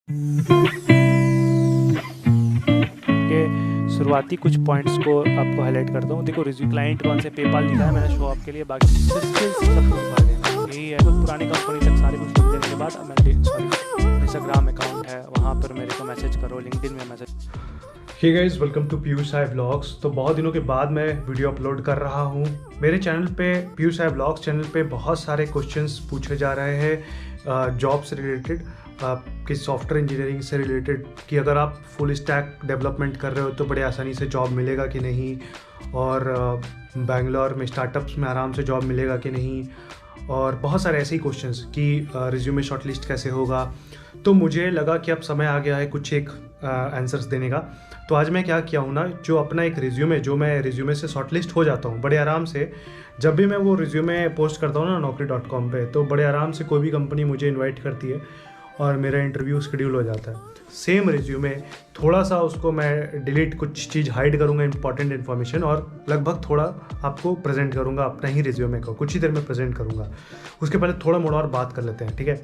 के शुरुआती कुछ पॉइंट्स को आपको हाईलाइट करता हूँ। देखो, रिज्यूम क्लाइंट कौन से पेपाल लिखा है मैंने शो ऑफ के लिए, बाकी स्किल्स सब कुछ भर देना यही है। कुछ पुरानी कंपनी तक सारे कुछ लिख देने के बाद मैं इंस्टाग्राम अकाउंट है वहाँ पर मेरे को मैसेज करो, लिंक्डइन में message. Hey guys, welcome to Piyush Sai vlogs. तो बहुत दिनों के बाद मैं वीडियो अपलोड कर रहा हूँ मेरे चैनल पे, पीयूष साई व्लॉग्स चैनल पे। बहुत सारे क्वेश्चंस पूछे जा रहे हैं जॉब से रिलेटेड, कि सॉफ्टवेयर इंजीनियरिंग से रिलेटेड, कि अगर आप फुल स्टैक डेवलपमेंट कर रहे हो तो बड़े आसानी से जॉब मिलेगा कि नहीं, और बैंगलोर में स्टार्टअप्स में आराम से जॉब मिलेगा कि नहीं, और बहुत सारे ऐसे ही क्वेश्चंस कि रिज्यूमे शॉर्टलिस्ट कैसे होगा। तो मुझे लगा कि अब समय आ गया है कुछ एक आंसर्स देने का। तो आज मैं क्या किया हूँ ना, जो अपना एक रिज्यूमे, जो मैं रिज्यूमे से शॉर्टलिस्ट हो जाता हूँ बड़े आराम से। जब भी मैं वो रिज्यूमे पोस्ट करता हूँ ना naukri.com पे, तो बड़े आराम से कोई भी कंपनी मुझे इनवाइट करती है और मेरा इंटरव्यू शेड्यूल हो जाता है। सेम रिज्यूमे, थोड़ा सा उसको मैं डिलीट, कुछ चीज़ हाइड करूँगा, इंपॉर्टेंट इन्फॉर्मेशन, और लगभग थोड़ा आपको प्रेजेंट करूँगा अपना ही रिज्यूमे को, कुछ ही देर में प्रेजेंट करूँगा। उसके पहले थोड़ा मोड़ा और बात कर लेते हैं, ठीक है।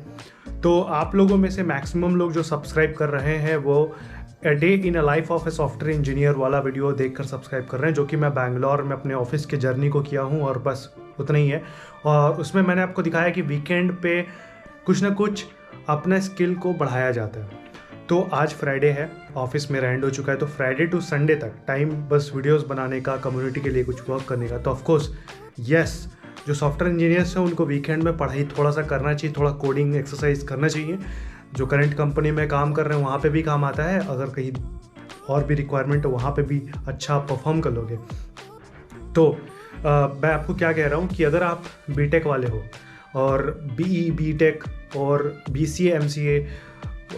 तो आप लोगों में से मैक्सिमम लोग जो सब्सक्राइब कर रहे हैं वो a day in a life of a software engineer वाला वीडियो देखकर सब्सक्राइब कर रहे हैं, जो कि मैं बैंगलोर में अपने ऑफिस के जर्नी को किया हूँ, और बस उतना ही है। और उसमें मैंने आपको दिखाया कि वीकेंड पे कुछ ना कुछ अपना स्किल को बढ़ाया जाता है। तो आज फ्राइडे है, ऑफिस मेरा एंड हो चुका है, तो फ्राइडे टू संडे तक टाइम बस वीडियोस बनाने का, कम्युनिटी के लिए कुछ वर्क करने का। तो ऑफकोर्स यस, जो सॉफ्टवेयर इंजीनियर्स हैं उनको वीकेंड में पढ़ाई थोड़ा सा करना चाहिए, थोड़ा कोडिंग एक्सरसाइज करना चाहिए। जो करंट कंपनी में काम कर रहे हैं वहाँ पे भी काम आता है, अगर कहीं और भी रिक्वायरमेंट है वहाँ पे भी अच्छा परफॉर्म कर लोगे। तो मैं आपको क्या कह रहा हूँ कि अगर आप बीटेक वाले हो, और बीटेक और BCA MCA,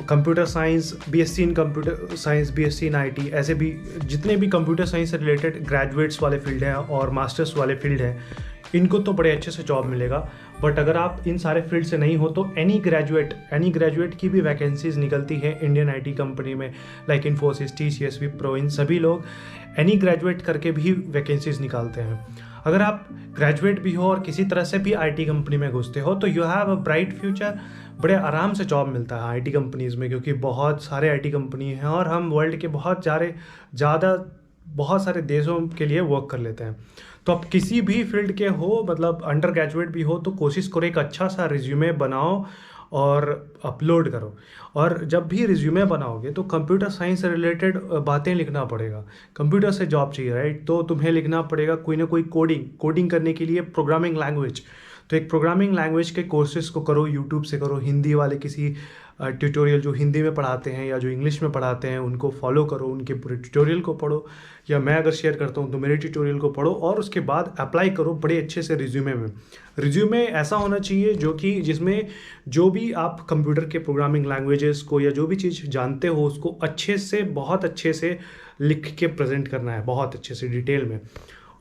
computer science, BSc in computer science, BSc in IT, ऐसे भी जितने भी कंप्यूटर साइंस से रिलेटेड ग्रेजुएट्स वाले फील्ड हैं और मास्टर्स वाले फील्ड हैं, इनको तो बड़े अच्छे से जॉब मिलेगा। बट अगर आप इन सारे फील्ड से नहीं हो तो एनी ग्रेजुएट की भी वैकेंसीज निकलती है इंडियन IT कंपनी में, लाइक इन्फोसिस, TCS, विप्रो, इन सभी लोग एनी ग्रेजुएट करके भी वैकेंसीज निकालते हैं। अगर आप ग्रेजुएट भी हो और किसी तरह से भी IT कंपनी में घुसते हो तो you have a bright future, बड़े आराम से जॉब मिलता है IT कंपनीज़ में, क्योंकि बहुत सारे IT कंपनी हैं और हम वर्ल्ड के बहुत सारे देशों के लिए वर्क कर लेते हैं। तो आप किसी भी फील्ड के हो, मतलब अंडर ग्रेजुएट भी हो, तो कोशिश करो एक अच्छा सा रिज्यूमे बनाओ और अपलोड करो। और जब भी रिज्यूमे बनाओगे तो कंप्यूटर साइंस से रिलेटेड बातें लिखना पड़ेगा। कंप्यूटर से जॉब चाहिए, राइट? तो तुम्हें लिखना पड़ेगा कोई ना कोई कोडिंग करने के लिए प्रोग्रामिंग लैंग्वेज। तो एक प्रोग्रामिंग लैंग्वेज के कोर्सेज को करो, यूट्यूब से करो, हिंदी वाले किसी ट्यूटोरियल जो हिंदी में पढ़ाते हैं या जो इंग्लिश में पढ़ाते हैं उनको फॉलो करो, उनके पूरे ट्यूटोरियल को पढ़ो, या मैं अगर शेयर करता हूँ तो मेरे ट्यूटोरियल को पढ़ो, और उसके बाद अप्लाई करो बड़े अच्छे से रिज्यूमे में। रिज्यूमे ऐसा होना चाहिए जिसमें जो भी आप कंप्यूटर के प्रोग्रामिंग लैंग्वेजेस को या जो भी चीज़ जानते हो उसको अच्छे से, बहुत अच्छे से लिख के प्रेजेंट करना है, बहुत अच्छे से डिटेल में।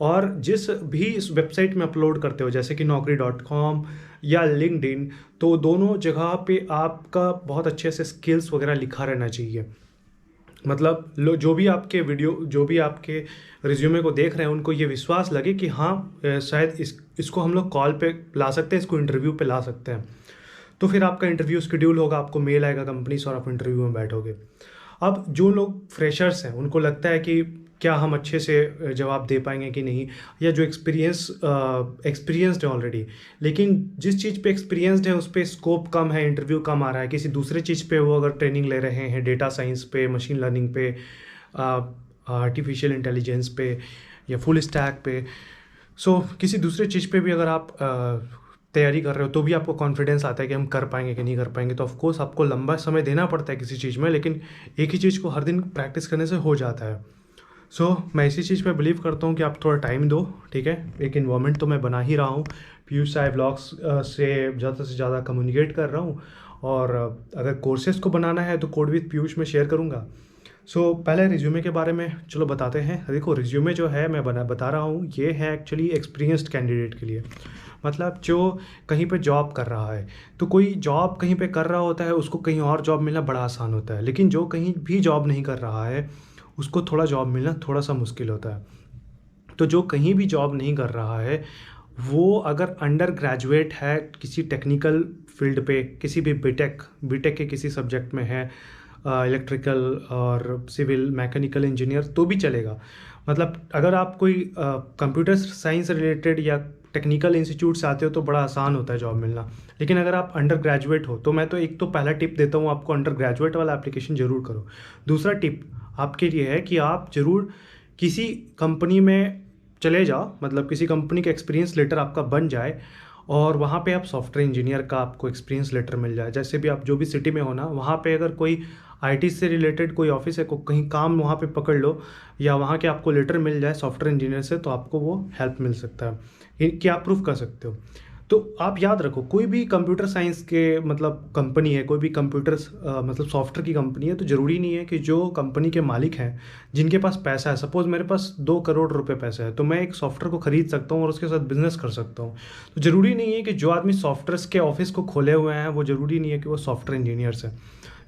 और जिस भी इस वेबसाइट में अपलोड करते हो, जैसे कि naukri.com या लिंक्डइन, तो दोनों जगह पे आपका बहुत अच्छे से स्किल्स वगैरह लिखा रहना चाहिए। मतलब जो भी आपके रिज्यूमे को देख रहे हैं उनको ये विश्वास लगे कि हाँ, शायद इसको हम लोग कॉल पे ला सकते हैं, इसको इंटरव्यू पे ला सकते हैं। तो फिर आपका इंटरव्यू शेड्यूल होगा, आपको मेल आएगा कंपनी से और आप इंटरव्यू में बैठोगे। अब जो लोग फ्रेशर्स हैं उनको लगता है कि क्या हम अच्छे से जवाब दे पाएंगे कि नहीं, या जो एक्सपीरियंस्ड है ऑलरेडी, लेकिन जिस चीज़ पे एक्सपीरियंस्ड है उस पर स्कोप कम है, इंटरव्यू कम आ रहा है, किसी दूसरे चीज़ पे वो अगर ट्रेनिंग ले रहे हैं, डेटा साइंस पे, मशीन लर्निंग पे, आर्टिफिशियल इंटेलिजेंस पे, या फुल स्टैक पे, सो किसी दूसरे चीज़ पे भी अगर आप तैयारी कर रहे हो तो भी आपको कॉन्फिडेंस आता है कि हम कर पाएंगे कि नहीं कर पाएंगे। तो ऑफकोर्स आपको लंबा समय देना पड़ता है किसी चीज़ में, लेकिन एक ही चीज़ को हर दिन प्रैक्टिस करने से हो जाता है। सो मैं इसी चीज़ पे बिलीव करता हूँ कि आप थोड़ा टाइम दो, ठीक है। एक इन्वायरमेंट तो मैं बना ही रहा हूँ, पीयूष साई व्लॉग्स से ज़्यादा कम्युनिकेट कर रहा हूँ, और अगर कोर्सेज़ को बनाना है तो कोड विद पीयूष में शेयर करूँगा। सो पहले रिज्यूमे के बारे में चलो बताते हैं। देखो, रिज्यूमे जो है मैं बता रहा हूँ, ये है एक्चुअली एक्सपीरियंस्ड कैंडिडेट के लिए, मतलब जो कहीं पे जॉब कर रहा है। तो कोई जॉब कहीं पे कर रहा होता है, उसको कहीं और जॉब मिलना बड़ा आसान होता है, लेकिन जो कहीं भी जॉब नहीं कर रहा है उसको थोड़ा जॉब मिलना थोड़ा सा मुश्किल होता है। तो जो कहीं भी जॉब नहीं कर रहा है वो अगर अंडर ग्रेजुएट है किसी टेक्निकल फील्ड पे, किसी भी बीटेक के किसी सब्जेक्ट में है, इलेक्ट्रिकल और सिविल मैकेनिकल इंजीनियर, तो भी चलेगा। मतलब अगर आप कोई कंप्यूटर साइंस रिलेटेड या टेक्निकल इंस्टीट्यूट से आते हो तो बड़ा आसान होता है जॉब मिलना। लेकिन अगर आप अंडर ग्रेजुएट हो तो मैं तो एक तो पहला टिप देता हूँ आपको, अंडर ग्रेजुएट वाला एप्लीकेशन ज़रूर करो। दूसरा टिप आपके लिए है कि आप ज़रूर किसी कंपनी में चले जाओ, मतलब किसी कंपनी का एक्सपीरियंस लेटर आपका बन जाए और वहाँ पे आप सॉफ्टवेयर इंजीनियर का आपको एक्सपीरियंस लेटर मिल जाए। जैसे भी आप जो भी सिटी में हो ना, वहाँ पे अगर कोई आईटी से रिलेटेड कोई ऑफिस है, कहीं काम वहाँ पे पकड़ लो या वहाँ के आपको लेटर मिल जाए सॉफ्टवेयर इंजीनियर से, तो आपको वो हेल्प मिल सकता है कि आप प्रूफ कर सकते हो। तो आप याद रखो, कोई भी कंप्यूटर साइंस के मतलब कंपनी है, कोई भी कंप्यूटर मतलब सॉफ्टवेयर की कंपनी है, तो ज़रूरी नहीं है कि जो कंपनी के मालिक हैं, जिनके पास पैसा है, सपोज़ मेरे पास 2 करोड़ रुपए पैसा है, तो मैं एक सॉफ्टवेयर को ख़रीद सकता हूँ और उसके साथ बिजनेस कर सकता हूँ। तो ज़रूरी नहीं है कि जो आदमी सॉफ्टवेयर के ऑफिस को खोले हुए हैं वो ज़रूरी नहीं है कि वो सॉफ्टवेयर इंजीनियर्स हैं।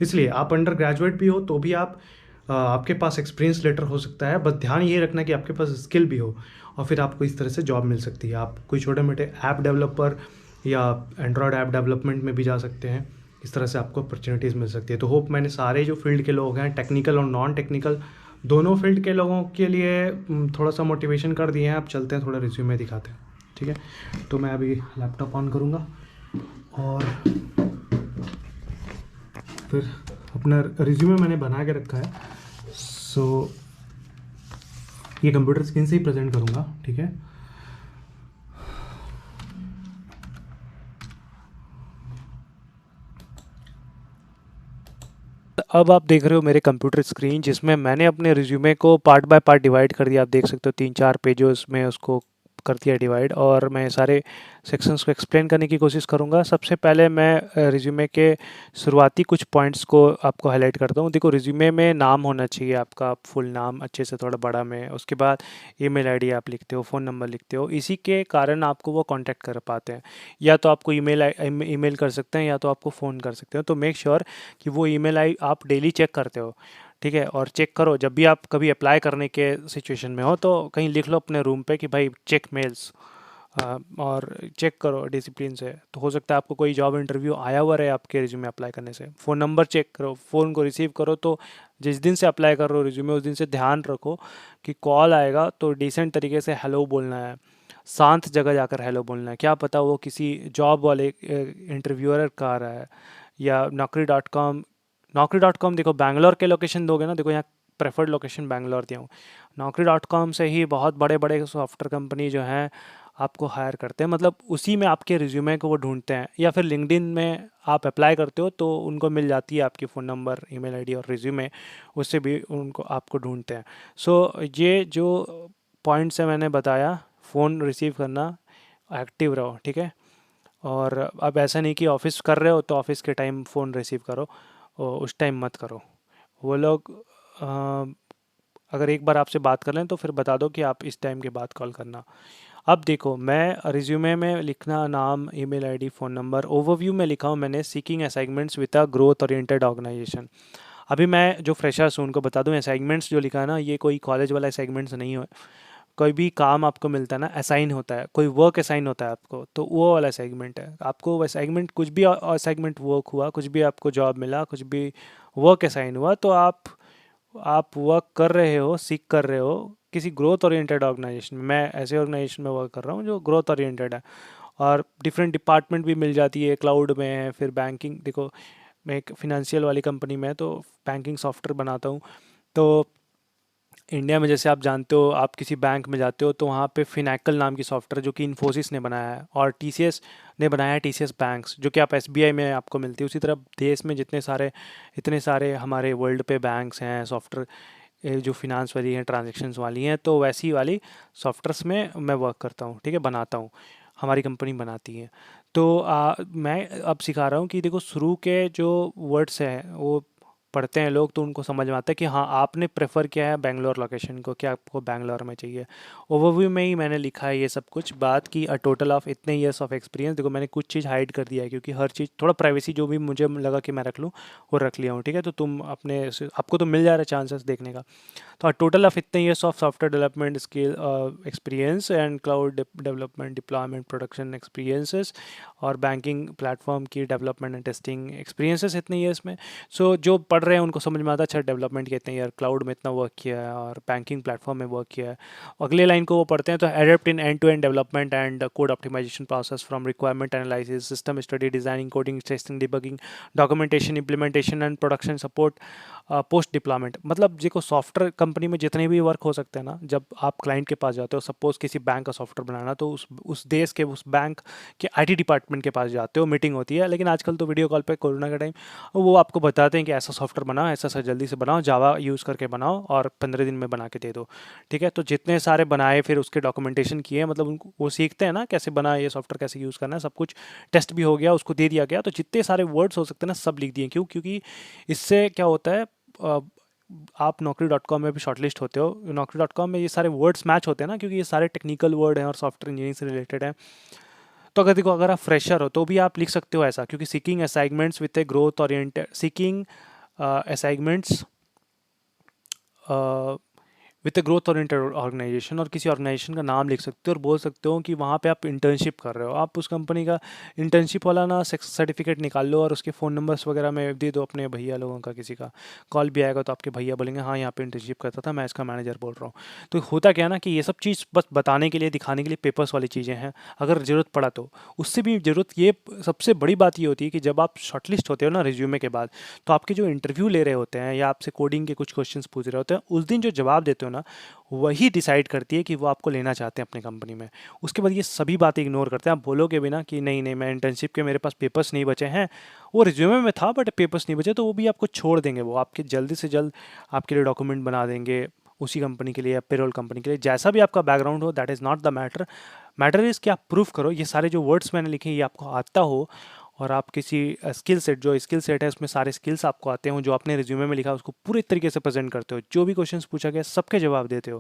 इसलिए आप अंडर ग्रेजुएट भी हो तो भी आपके पास एक्सपीरियंस लेटर हो सकता है। बस ध्यान ये रखना कि आपके पास स्किल भी हो और फिर आपको इस तरह से जॉब मिल सकती है। आप कोई छोटे मोटे ऐप डेवलपर या एंड्रॉयड ऐप डेवलपमेंट में भी जा सकते हैं। इस तरह से आपको अपॉर्चुनिटीज़ मिल सकती है। तो होप मैंने सारे जो फील्ड के लोग हैं, टेक्निकल और नॉन टेक्निकल दोनों फील्ड के लोगों के लिए थोड़ा सा मोटिवेशन कर दिए हैं। आप चलते हैं, थोड़ा रिज्यूमे दिखाते हैं, ठीक है। तो मैं अभी लैपटॉप ऑन करूँगा और फिर अपना रिज्यूमे मैंने बना के रखा है। सो ये कंप्यूटर स्क्रीन से ही प्रेजेंट करूँगा, ठीक है। अब आप देख रहे हो मेरे कंप्यूटर स्क्रीन, जिसमें मैंने अपने रिज्यूमे को पार्ट बाय पार्ट डिवाइड कर दिया। आप देख सकते हो 3-4 पेजेस में उसको कर दिया डिवाइड, और मैं सारे सेक्शंस को एक्सप्लेन करने की कोशिश करूंगा। सबसे पहले मैं रिज्यूमे के शुरुआती कुछ पॉइंट्स को आपको हाईलाइट करता हूं। देखो, रिज्यूमे में नाम होना चाहिए आपका, फुल नाम अच्छे से थोड़ा बड़ा में। उसके बाद ईमेल आईडी आप लिखते हो, फ़ोन नंबर लिखते हो, इसी के कारण आपको वो कांटेक्ट कर पाते हैं। या तो आपको ईमेल कर सकते हैं या तो आपको फ़ोन कर सकते हो। तो मेक श्योर कि वो ईमेल आई आप डेली चेक करते हो, ठीक है। और चेक करो जब भी आप कभी अप्लाई करने के सिचुएशन में हो तो कहीं लिख लो अपने रूम पे कि भाई चेक मेल्स, और चेक करो डिसिप्लिन से। तो हो सकता है आपको कोई जॉब इंटरव्यू आया हुआ रहे आपके रिज्यूमे अप्लाई करने से। फ़ोन नंबर चेक करो, फ़ोन को रिसीव करो। तो जिस दिन से अप्लाई कर रहे हो रिज्यूमे, उस दिन से ध्यान रखो कि कॉल आएगा तो डिसेंट तरीके से हेलो बोलना है, शांत जगह जाकर हेलो बोलना है। क्या पता वो किसी जॉब वाले इंटरव्यूअर का आ रहा है, या नौकरी.com देखो, बैंगलोर के लोकेशन दोगे ना, देखो यहाँ प्रेफर्ड लोकेशन बैंगलोर दिया हूँ। नौकरी.com से ही बहुत बड़े बड़े सॉफ्टवेयर कंपनी जो हैं आपको हायर करते हैं, मतलब उसी में आपके रिज्यूमे को वो ढूंढते हैं। या फिर लिंक्डइन में आप अप्लाई करते हो तो उनको मिल जाती है आपकी फ़ोन नंबर, ईमेल आईडी और रिज्यूमे, उससे भी उनको आपको ढूंढते हैं। सो ये जो पॉइंट्स है मैंने बताया, फ़ोन रिसीव करना, एक्टिव रहो, ठीक है। और अब ऐसा नहीं कि ऑफिस कर रहे हो तो ऑफिस के टाइम फ़ोन रिसीव करो, उस टाइम मत करो। वो लोग अगर एक बार आपसे बात कर लें तो फिर बता दो कि आप इस टाइम के बाद कॉल करना। अब देखो, मैं रिज्यूमे में लिखना नाम, email ID, phone number. Overview में लिखा हूँ मैंने seeking assignments with a growth oriented organisation. अभी मैं जो फ्रेशर्स हूँ उनको बता दूँ, असाइनमेंट्स जो लिखा है ना, ये कोई कॉलेज वाला असाइनमेंट्स नहीं है। कोई भी काम आपको मिलता है ना, असाइन होता है, कोई वर्क असाइन होता है आपको, तो वो वाला असाइनमेंट है। आपको असाइनमेंट कुछ भी असाइनमेंट वर्क हुआ, कुछ भी आपको जॉब मिला, कुछ भी वर्क असाइन हुआ, तो आप वर्क कर रहे हो, सीख कर रहे हो किसी ग्रोथ ओरिएंटेड ऑर्गेनाइजेशन में। मैं ऐसे ऑर्गेनाइजेशन में वर्क कर रहा हूँ जो ग्रोथ ओरिएंटेड है, और डिफरेंट डिपार्टमेंट भी मिल जाती है, क्लाउड में है, फिर बैंकिंग। देखो, मैं एक फिनेंशियल वाली कंपनी में तो बैंकिंग सॉफ्टवेयर बनाता हूँ। तो इंडिया में जैसे आप जानते हो, आप किसी बैंक में जाते हो तो वहाँ पे फिनैकल नाम की सॉफ्टवेयर जो कि इन्फोसिस ने बनाया है, और टीसीएस ने बनाया है, टीसीएस बैंक्स, जो कि आप एसबीआई में आपको मिलती है। उसी तरह देश में इतने सारे हमारे वर्ल्ड पे बैंक्स हैं, सॉफ्टवेयर जो फिनांस वाली हैं, ट्रांजेक्शन्स वाली हैं, तो वैसी वाली सॉफ्टवेयर्स में मैं वर्क करता हूँ, ठीक है, बनाता हूँ। हमारी कंपनी बनाती है। तो मैं अब सिखा रहा हूँ कि देखो, शुरू के जो वर्ड्स हैं वो पढ़ते हैं लोग तो उनको समझ में आता है कि हाँ, आपने प्रेफर किया है बेंगलोर लोकेशन को, कि आपको बेंगलोर में चाहिए। ओवरव्यू में ही मैंने लिखा है ये सब कुछ, बात की अ टोटल ऑफ इतने ईयर्स ऑफ एक्सपीरियंस। देखो, मैंने कुछ चीज़ हाइड कर दिया है क्योंकि हर चीज़ थोड़ा प्राइवेसी जो भी मुझे लगा कि मैं रख लूँ वो रख लिया हूँ, ठीक है। तो तुम आपको तो मिल जा रहा है चांसेस देखने का। तो टोटल ऑफ इतने years of software development skill experience and cloud development deployment production experiences, और बैंकिंग प्लेटफॉर्म की डेवलपमेंट एंड टेस्टिंग एक्सपीरियंसेस इतने ही है इसमें। सो जो पढ़ रहे हैं उनको समझ में आता है अच्छा डेवलपमेंट के इतने ईयर, क्लाउड में इतना वर्क किया है और बैंकिंग प्लेटफॉर्म में वर्क किया है। अगले लाइन को वो पढ़ते हैं तो adept in end to end development and code optimisation process from requirement analysis, system study, designing, coding, testing, debugging, documentation, implementation and production support, post deployment. मतलब देखो सॉफ्टवेयर कंपनी में जितने भी वर्क हो सकते हैं ना, जब आप क्लाइंट के पास जाते हो, सपोज किसी बैंक का सॉफ्टवेयर बनाना, तो उस देश के उस बैंक के आईटी डिपार्टमेंट के पास जाते हो, मीटिंग होती है। लेकिन आजकल तो वीडियो कॉल पे कोरोना का टाइम वो आपको बताते हैं कि ऐसा सॉफ्टवेयर बनाओ, ऐसा ऐसा जल्दी से बनाओ, जावा यूज़ करके बनाओ और 15 दिन में बना के दे दो। ठीक है, तो जितने सारे बनाए फिर उसके डॉक्यूमेंटेशन किए, मतलब उनको वो सीखते हैं ना कैसे बना ये सॉफ्टवेयर, कैसे यूज़ करना है, सब कुछ टेस्ट भी हो गया, उसको दे दिया गया, तो जितने सारे वर्ड्स हो सकते हैं ना सब लिख दिए। क्यों? क्योंकि इससे क्या होता है, अ, आप Naukri.com में भी शॉर्टलिस्ट होते हो। Naukri.com में ये सारे वर्ड्स मैच होते हैं ना, क्योंकि ये सारे टेक्निकल वर्ड हैं और सॉफ्टवेयर इंजीनियरिंग से रिलेटेड हैं। तो अगर देखो अगर आप फ्रेशर हो तो भी आप लिख सकते हो ऐसा, क्योंकि seeking assignments with a growth oriented, seeking assignments with a growth oriented organisation, और किसी ऑर्गेनाइजेशन का नाम लिख सकते हो और बोल सकते हो कि वहाँ पे आप इंटर्नशिप कर रहे हो। आप उस कंपनी का इंटर्नशिप वाला ना सर्टिफिकेट निकाल लो और उसके फ़ोन नंबर्स वगैरह में दे दो अपने भैया लोगों का, किसी का कॉल भी आएगा तो आपके भैया बोलेंगे हाँ यहाँ पे इंटर्नशिप करता था, मैं इसका मैनेजर बोल रहा हूँ। तो होता क्या है ना कि ये सब चीज़ बस बताने के लिए, दिखाने के लिए पेपर्स वाली चीज़ें हैं। अगर ज़रूरत पड़ा तो उससे भी ज़रूरत, ये सबसे बड़ी बात ये होती है कि जब आप शॉर्टलिस्ट होते हो ना रिज्यूमे के बाद, तो आपके जो इंटरव्यू ले रहे होते हैं या आपसे कोडिंग के कुछ क्वेश्चंस पूछ रहे होते हैं, उस दिन जो जवाब देते हो ना, वही डिसाइड करती है कि वो आपको लेना चाहते हैं अपनी कंपनी में। उसके बाद ये सभी बातें इग्नोर करते हैं। आप बोलोगे भी ना कि नहीं नहीं मैं इंटर्नशिप के मेरे पास पेपर्स नहीं बचे हैं, वो रिज्यूमे में था बट पेपर्स नहीं बचे, तो वो भी आपको छोड़ देंगे। वो आपके जल्दी से जल्द आपके लिए डॉक्यूमेंट बना देंगे उसी कंपनी के लिए या पेरोल कंपनी के लिए। जैसा भी आपका बैकग्राउंड हो, that is not the matter. Matter is कि आप प्रूफ करो ये सारे जो वर्ड्स मैंने लिखे ये आपको आता हो, और आप किसी स्किल सेट, जो स्किल सेट है उसमें सारे स्किल्स आपको आते हो, जो आपने रिज्यूमे में लिखा उसको पूरे तरीके से प्रेजेंट करते हो, जो भी क्वेश्चंस पूछा गया सबके जवाब देते हो।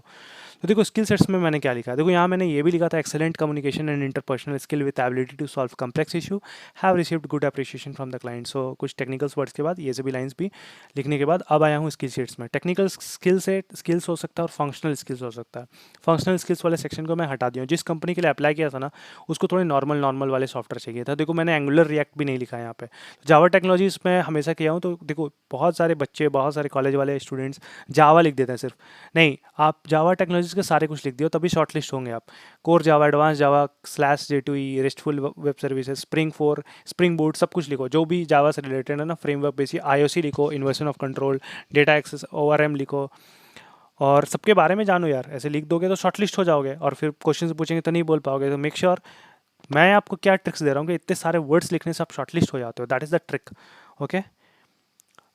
तो देखो स्किल सेट्स में मैंने क्या लिखा है, देखो यहाँ मैंने ये भी लिखा था excellent communication and interpersonal skill with ability to solve complex issue, have received good appreciation from the client. So कुछ टेक्निकल वर्ड्स के बाद ये सभी लाइंस भी लिखने के बाद अब आया हूँ स्किल सेट्स में। टेक्निकल स्किल सेट स्किल्स हो सकता है और फंक्शनल स्किल्स हो सकता है। फंक्शनल स्किल्स वाले सेक्शन को मैं हटा दिया हूँ। जिस कंपनी के लिए अप्लाई किया था ना उसको थोड़े नॉर्मल नॉर्मल वाले सॉफ्टवेयर चाहिए था। देखो मैंने एंगुलर रिएक्ट भी नहीं लिखा है यहाँ पे। जावा टेक्नोलॉजीज में हमेशा किया हूँ, तो देखो बहुत सारे बच्चे, बहुत सारे कॉलेज वाले स्टूडेंट्स जावा लिख देते हैं सिर्फ। नहीं, आप जावा टेक्नोलॉजीज के सारे कुछ लिख दियो तभी शॉर्टलिस्ट होंगे आप। कोर जावा, एडवांस जावा, slash J2E, restful web services, spring 4, spring boot, सब कुछ लिखो जो भी जावा से रिलेटेड है ना, फ्रेमवर्क बेसिस, IOC लिखो, inversion of control, data access, ORM लिखो, और सबके बारे में जानो यार। ऐसे लिख दोगे तो शॉर्टलिस्ट हो जाओगे, और फिर क्वेश्चन पूछेंगे तो नहीं बोल पाओगे। तो मेक श्योर, मैं आपको क्या ट्रिक्स दे रहा हूँ कि इतने सारे वर्ड्स लिखने से आप शॉर्टलिस्ट हो जाते हो, that is the trick. Okay,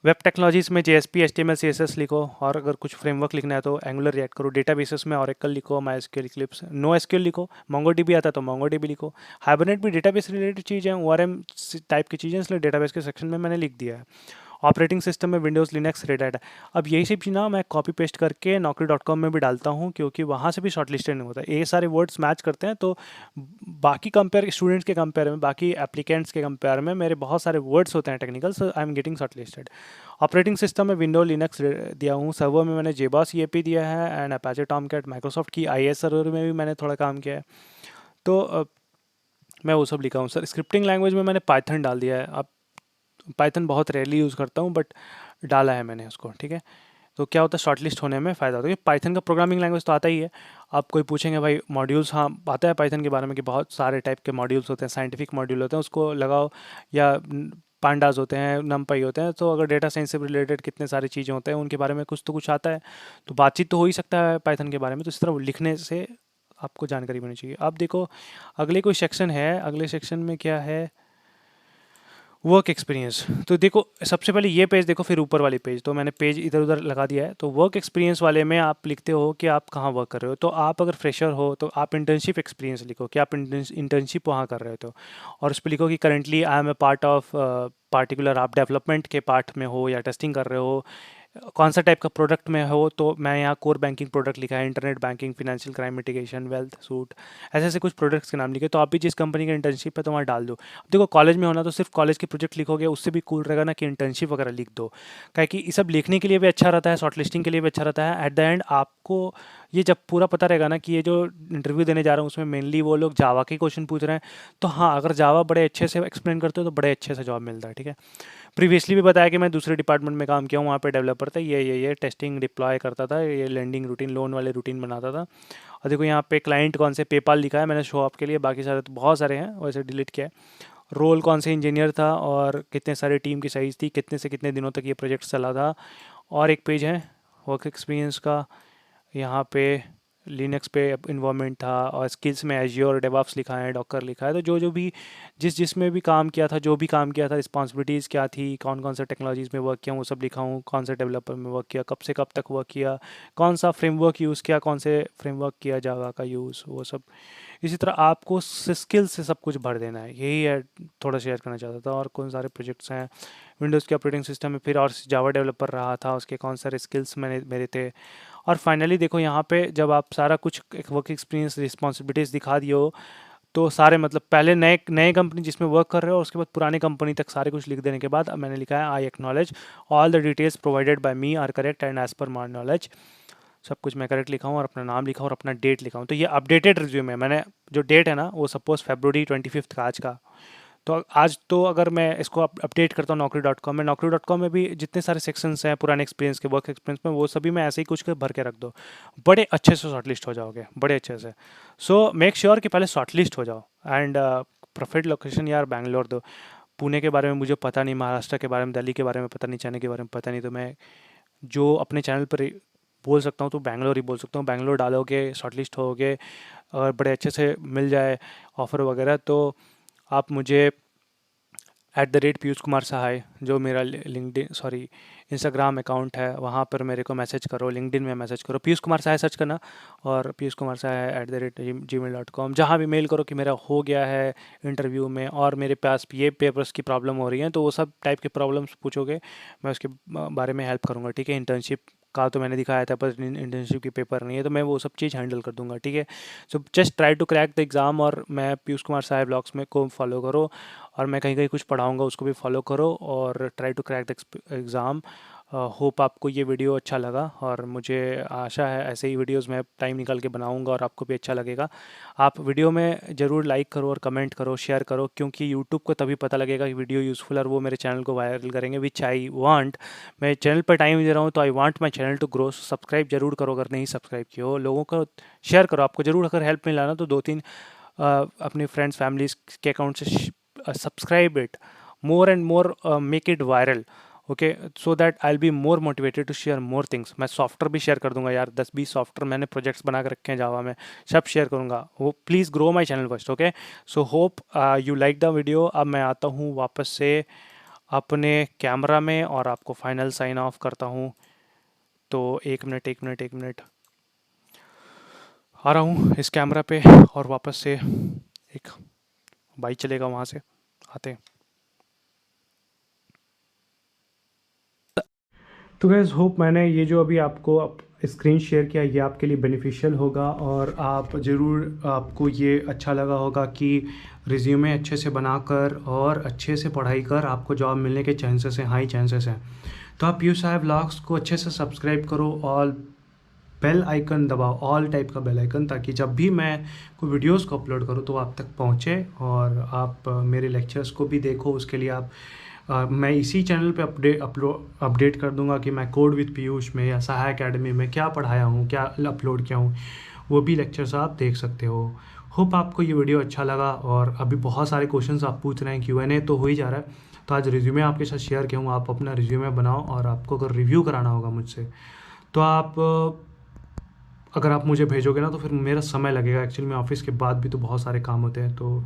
web technologies में JSP, HTML, CSS लिखो, और अगर कुछ फ्रेमवर्क लिखना है तो एंगुलर रिएक्ट करो। डेटाबेसेस में Oracle लिखो, MySQL, Eclipse, NoSQL लिखो, MongoDB आता है तो MongoDB लिखो। हाइबरनेट भी डेटाबेस रिलेटेड चीज़ है, ORM टाइप की चीज़ें, इसलिए डेटाबेस के सेक्शन में मैंने लिख दिया है। ऑपरेटिंग सिस्टम में विंडोज़, लिनक्स, रेड हैट। अब यही सब चीज़ ना मैं कॉपी पेस्ट करके Naukri.com में भी डालता हूँ, क्योंकि वहाँ से भी शॉर्टलिस्टेड नहीं होता। ये सारे वर्ड्स मैच करते हैं, तो बाकी कंपेयर, स्टूडेंट्स के कंपेयर में, बाकी एप्लीकेंट्स के कंपेयर में मेरे बहुत सारे वर्ड्स होते हैं technical, so I am getting shortlisted. Operating system में विंडो, लिनक्स दिया हूँ। सर्वर में मैंने JBoss EAP दिया है एंड अपाचे टॉमकैट। माइक्रोसॉफ्ट की IIS सर्वर में भी मैंने थोड़ा काम किया है, तो मैं वो सब लिखा हूँ सर। स्क्रिप्टिंग लैंग्वेज में मैंने पाइथन डाल दिया है। अब पाइथन बहुत रेयरली यूज़ करता हूँ बट डाला है मैंने उसको, ठीक है। तो क्या होता है, शॉर्टलिस्ट होने में फ़ायदा होता है। पाइथन का प्रोग्रामिंग लैंग्वेज तो आता ही है। आप कोई पूछेंगे भाई मॉड्यूल्स, हाँ आता है पाइथन के बारे में कि बहुत सारे टाइप के मॉड्यूल्स होते हैं, साइंटिफिक मॉड्यूल होते हैं, उसको लगाओ, या पांडास होते हैं, नमपाई होते हैं। तो अगर डेटा साइंस से रिलेटेड कितने सारी चीज़ें होते हैं उनके बारे में कुछ तो कुछ आता है, तो बातचीत तो हो ही सकता है पाइथन के बारे में। तो इस तरह लिखने से आपको जानकारी होनी चाहिए। अब देखो अगले कोई सेक्शन है, अगले सेक्शन में क्या है, वर्क एक्सपीरियंस। तो देखो सबसे पहले ये पेज देखो, फिर ऊपर वाली पेज, तो मैंने पेज इधर उधर लगा दिया है। तो वर्क एक्सपीरियंस वाले में आप लिखते हो कि आप कहाँ वर्क कर रहे हो। तो आप अगर फ्रेशर हो तो आप इंटर्नशिप एक्सपीरियंस लिखो कि आप इंटर्नशिप वहाँ कर रहे हो, तो और उस पर लिखो कि currently I am a part of particular, आप डेवलपमेंट के पार्ट में हो या टेस्टिंग कर रहे हो, कौन सा टाइप का प्रोडक्ट में हो, तो मैं यहाँ कोर बैंकिंग प्रोडक्ट लिखा है, internet banking, financial crime mitigation, wealth suit, ऐसे ऐसे कुछ प्रोडक्ट्स के नाम लिखे। तो आप भी जिस कंपनी का इंटर्नशिप है तो वहाँ डाल दो। अब देखो कॉलेज में होना तो सिर्फ कॉलेज के प्रोजेक्ट लिखोगे, उससे भी कूल रहेगा ना कि इंटर्नशिप वगैरह लिख दो, क्या कि ये सब लिखने के लिए भी अच्छा रहता है, शॉर्ट लिस्टिंग के लिए भी अच्छा रहता है। एट द एंड आपको ये जब पूरा पता रहेगा ना कि ये जो इंटरव्यू देने जा रहा हूँ उसमें मेनली वो लोग जावा के क्वेश्चन पूछ रहे हैं, तो हाँ अगर जावा बड़े अच्छे से एक्सप्लेन करते हो तो बड़े अच्छे से जॉब मिलता है, ठीक है। प्रीवियसली भी बताया कि मैं दूसरे डिपार्टमेंट में काम किया हूँ, वहाँ पे डेवलपर था, ये टेस्टिंग डिप्लॉय करता था, ये लैंडिंग रूटीन, लोन वाले रूटीन बनाता था। और देखो यहाँ पे क्लाइंट कौन से, पेपाल लिखा है मैंने शो ऑफ के लिए, बाकी सारे तो बहुत सारे हैं वैसे डिलीट किया है। रोल कौन से इंजीनियर था और कितने सारे टीम की साइज़ थी, कितने से कितने दिनों तक ये प्रोजेक्ट चला था। और एक पेज है वर्क एक्सपीरियंस का, यहाँ पे लिनक्स पे इन्वॉल्वमेंट था, और स्किल्स में एज्योर डेवऑप्स लिखा है, डॉकर लिखा है। तो जो जो भी जिसमें भी काम किया था, जो भी काम किया था, रिस्पॉन्सिबिलिटीज़ क्या थी, कौन कौन सा टेक्नोलॉजीज़ में वर्क किया वो सब लिखा हूँ, कौन से डेवलपर में वर्क किया, कब से कब तक वर्क किया, कौन सा फ्रेमवर्क यूज़ किया, कौन से फ्रेमवर्क किया जावा का यूज़, वो सब। इसी तरह आपको स्किल से सब कुछ भर देना है, यही है थोड़ा शेयर करना चाहता था। और कौन सारे प्रोजेक्ट्स हैं विंडोज़ के ऑपरेटिंग सिस्टम में, फिर और जावा डेवलपर रहा था उसके कौन सारे स्किल्स मेरे थे। और फाइनली देखो यहाँ पे जब आप सारा कुछ एक वर्क एक्सपीरियंस रिस्पॉन्सिबिलिटीज़ दिखा दियो, तो सारे मतलब पहले नए नए कंपनी जिसमें वर्क कर रहे हो और उसके बाद पुरानी कंपनी तक सारे कुछ लिख देने के बाद अब मैंने लिखा है I acknowledge all the details provided by me are correct and as per my knowledge. सब कुछ मैं करेक्ट लिखा हूँ और अपना नाम लिखा हूँ और अपना डेट लिखा हूँ। तो ये अपडेटेड रिज्यूम है, मैंने जो डेट है ना वो सपोज फरवरी 25 का आज का। तो आज तो अगर मैं इसको अपडेट करता हूँ naukri.com में, naukri.com में भी जितने सारे सेक्शंस हैं पुराने एक्सपीरियंस के, वर्क एक्सपीरियंस में, वो सभी मैं ऐसे ही कुछ के भर के रख दो, बड़े अच्छे से शॉर्टलिस्ट हो जाओगे, बड़े अच्छे से। सो मेक श्योर कि पहले शॉर्टलिस्ट हो जाओ। एंड प्रेफर्ड लोकेशन यार बैंगलोर दो, पुणे के बारे में मुझे पता नहीं, महाराष्ट्र के बारे में, दिल्ली के बारे में पता नहीं, चेन्नई के बारे में पता नहीं, तो मैं जो अपने चैनल पर बोल सकता हूँ तो बैंगलोर ही बोल सकता हूँ। बैंगलोर डालोगे, शॉर्टलिस्ट होगे और बड़े अच्छे से मिल जाए ऑफ़र वगैरह, तो आप मुझे @पीयूष कुमार सहाय जो मेरा लिंक्डइन सॉरी इंस्टाग्राम अकाउंट है वहाँ पर मेरे को मैसेज करो, लिंक्डइन में मैसेज करो, पीयूष कुमार सहाय सर्च करना और पीयूष कुमार सहाय @gmail.com, जहाँ भी मेल करो कि मेरा हो गया है इंटरव्यू में और मेरे पास ये पेपर्स की प्रॉब्लम हो रही है, तो वो सब टाइप के प्रॉब्लम्स पूछोगे, मैं उसके बारे में हेल्प करूँगा, ठीक है। इंटर्नशिप का तो मैंने दिखाया था पर इंटर्नशिप की पेपर नहीं है, तो मैं वो सब चीज़ हैंडल कर दूंगा, ठीक है। So just try to crack the exam, और मैं पीयूष कुमार सहाय ब्लॉग्स में को फॉलो करो, और मैं कहीं कहीं कुछ पढ़ाऊँगा उसको भी फॉलो करो, और try to crack the exam. Hope आपको ये वीडियो अच्छा लगा, और मुझे आशा है ऐसे ही वीडियोस मैं टाइम निकाल के बनाऊंगा और आपको भी अच्छा लगेगा। आप वीडियो में ज़रूर लाइक करो और कमेंट करो, शेयर करो, क्योंकि यूट्यूब को तभी पता लगेगा कि वीडियो यूज़फुल, और वो मेरे चैनल को वायरल करेंगे, विच आई वांट। मैं चैनल पर टाइम दे रहा हूँ तो I want my channel to grow. Subscribe जरूर करो अगर नहीं सब्सक्राइब किया हो, लोगों को शेयर करो, आपको ज़रूर अगर हेल्प मिला ना तो 2-3 अपने फ्रेंड्स फैमिलीज के अकाउंट से subscribe it, more and more make it viral, okay, so that I'll be more motivated to share more things। मैं सॉफ्टवेयर भी शेयर कर दूंगा यार, 10-20 सॉफ्टवेयर मैंने प्रोजेक्ट्स बना कर रखे हैं जावा में, सब शेयर करूंगा। वो please grow my channel first, okay. So hope you like the video. अब मैं आता हूँ वापस से अपने कैमरा में और आपको फाइनल साइन ऑफ करता हूँ। तो एक मिनट आ रहा हूँ इस कैमरा पे, और वापस से एक बाइक चलेगा वहाँ से आते हैं। तो गैस होप मैंने ये जो अभी आपको स्क्रीन शेयर किया ये आपके लिए बेनिफिशियल होगा, और आप ज़रूर आपको ये अच्छा लगा होगा कि रिज्यूमे अच्छे से बनाकर और अच्छे से पढ़ाई कर आपको जॉब मिलने के चांसेस हैं, हाई चांसेस हैं। तो आप पीयूष सहाय व्लॉग्स को अच्छे से सब्सक्राइब करो, ऑल बेल आइकन दबाओ, ऑल टाइप का बेल आइकन, ताकि जब भी मैं कोई वीडियोस को अपलोड करूँ तो आप तक पहुँचे और आप मेरे लेक्चर्स को भी देखो। उसके लिए आप मैं इसी चैनल पे अपडेट कर दूंगा कि मैं कोड विद पीयूष में या सहाय एकेडमी में क्या पढ़ाया हूँ, क्या अपलोड किया हूँ, वो भी लेक्चर्स आप देख सकते हो। होप आपको ये वीडियो अच्छा लगा, और अभी बहुत सारे क्वेश्चंस आप पूछ रहे हैं, Q&A तो हो ही जा रहा है, तो आज रिज्यूमे आपके साथ शेयर किया हूँ। आप अपना रिज्यूमे बनाओ, और आपको अगर रिव्यू कराना होगा मुझसे तो अगर आप मुझे भेजोगे ना तो फिर मेरा समय लगेगा, एक्चुअली में ऑफिस के बाद भी तो बहुत सारे काम होते हैं, तो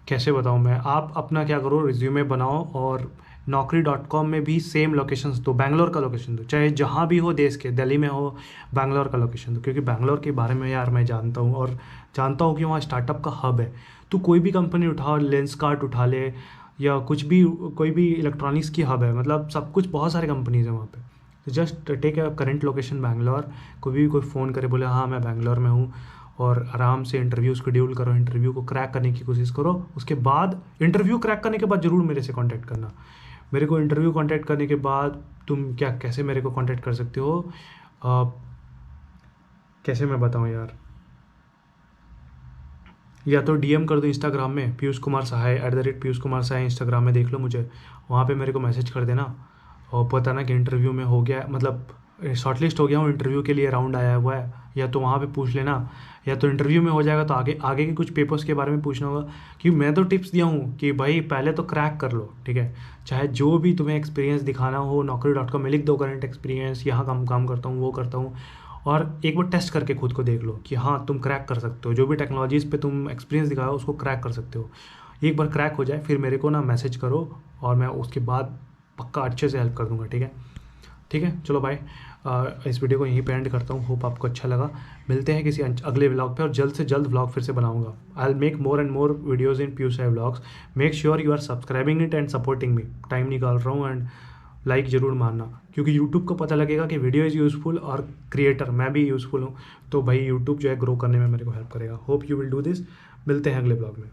कैसे बताऊँ मैं। आप अपना क्या करो, रिज्यूमे बनाओ, और naukri.com में भी सेम लोकेशंस दो, बैंगलोर का लोकेशन दो, चाहे जहाँ भी हो देश के, दिल्ली में हो बैंगलोर का लोकेशन दो, क्योंकि बैंगलोर के बारे में यार मैं जानता हूँ, और जानता हूँ कि वहाँ स्टार्टअप का हब है। तो कोई भी कंपनी उठाओ, लेंसकार्ट उठा ले, या कुछ भी कोई भी इलेक्ट्रॉनिक्स की हब है, मतलब सब कुछ, बहुत सारे कंपनीज हैं वहाँ पे। Just take a current location Bangalore, कोई फ़ोन करे बोले हाँ मैं बैंगलोर में हूँ, और आराम से इंटरव्यू शेड्यूल करो, इंटरव्यू को क्रैक करने की कोशिश करो। उसके बाद इंटरव्यू क्रैक करने के बाद ज़रूर मेरे से कांटेक्ट करना। मेरे को इंटरव्यू कांटेक्ट करने के बाद तुम क्या कैसे मेरे को कांटेक्ट कर सकते हो, कैसे मैं बताऊँ यार, या तो डीएम कर दो इंस्टाग्राम में, पीयूष कुमार सहाय @पीयूष कुमार सहाय इंस्टाग्राम में देख लो मुझे, वहाँ पे मेरे को मैसेज कर देना और बताना कि इंटरव्यू में हो गया, मतलब शॉर्टलिस्ट हो गया हूँ, इंटरव्यू के लिए राउंड आया हुआ है, या तो वहाँ पे पूछ लेना, या तो इंटरव्यू में हो जाएगा तो आगे आगे के कुछ पेपर्स के बारे में पूछना होगा। क्योंकि मैं तो टिप्स दिया हूँ कि भाई पहले तो क्रैक कर लो, ठीक है, चाहे जो भी तुम्हें एक्सपीरियंस दिखाना हो, naukri.com में लिख दो करंट एक्सपीरियंस, यहाँ काम करता हूँ, वो करता हूँ, और एक बार टेस्ट करके खुद को देख लो कि हाँ तुम क्रैक कर सकते हो, जो भी टेक्नोलॉजीज़ पे तुम एक्सपीरियंस दिखाओ उसको क्रैक कर सकते हो। एक बार क्रैक हो जाए फिर मेरे को ना मैसेज करो, और मैं उसके बाद पक्का अच्छे से हेल्प कर दूंगा, ठीक है। ठीक है, चलो बाय। इस वीडियो को यहीं पे एंड करता हूँ, होप आपको अच्छा लगा। मिलते हैं किसी अगले व्लॉग पे, और जल्द से जल्द व्लॉग फिर से बनाऊंगा। I will make more and more videos in Piyush Sai vlogs. Make sure you are subscribing it and supporting me. Time निकाल रहा हूँ, एंड लाइक ज़रूर मारना, क्योंकि यूट्यूब को पता लगेगा कि वीडियो इज़ यूज़फुल, और क्रिएटर मैं भी यूज़फुल हूँ, तो भाई यूट्यूब जो है ग्रो करने में मेरे को हेल्प करेगा। Hope you will do this. मिलते हैं अगले ब्लॉग में।